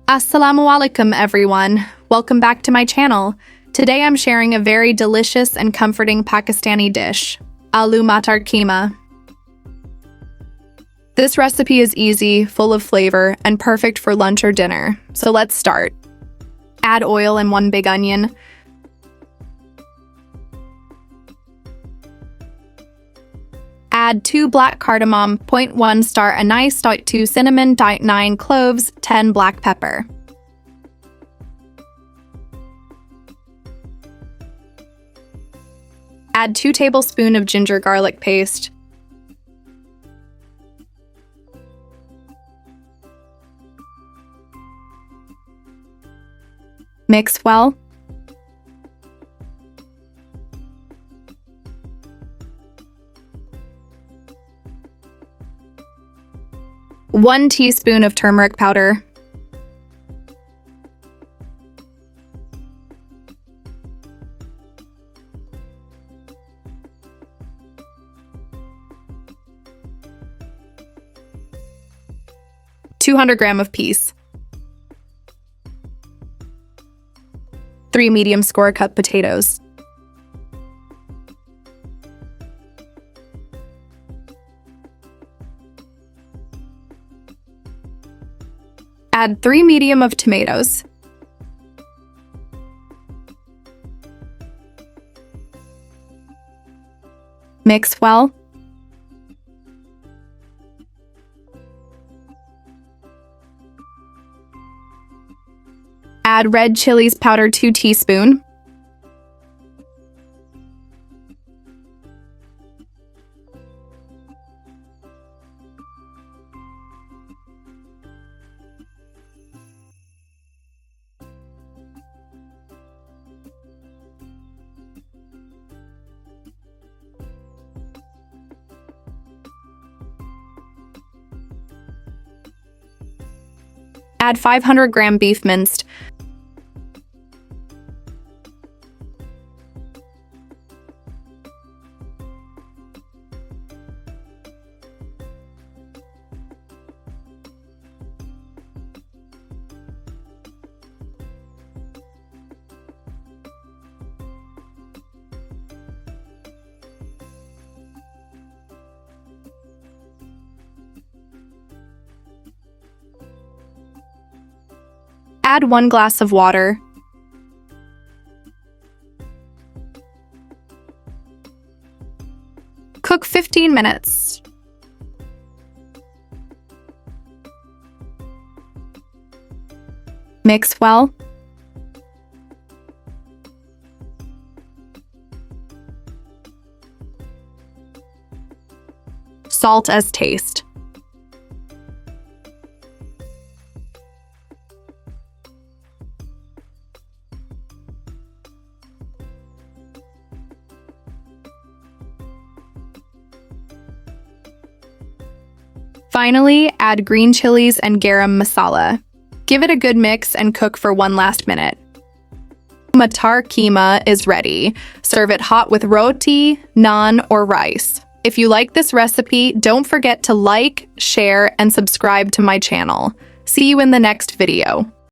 Assalamu alaikum everyone. Welcome back to my channel. Today I'm sharing a very delicious and comforting Pakistani dish, Aloo Matar Qeema. This recipe is easy, full of flavor, and perfect for lunch or dinner. So let's start. Add oil and 1 big onion. Add 2 black cardamom, 0.1 star anise, 2 cinnamon, 9 cloves, 10 black pepper. Add 2 tablespoons of ginger garlic paste. Mix well. One teaspoon of turmeric powder. $200 of peas. 3 medium square cut potatoes. Add 3 medium of tomatoes. Mix well. Add red chilies powder 2 teaspoons. Add 500 beef minced. Add 1 glass of water. Cook 15 minutes. Mix well. Salt as taste. Finally, add green chilies and garam masala. Give it a good mix and cook for 1 last minute. Matar Qeema is ready. Serve it hot with roti, naan, or rice. If you like this recipe, don't forget to like, share, and subscribe to my channel. See you in the next video.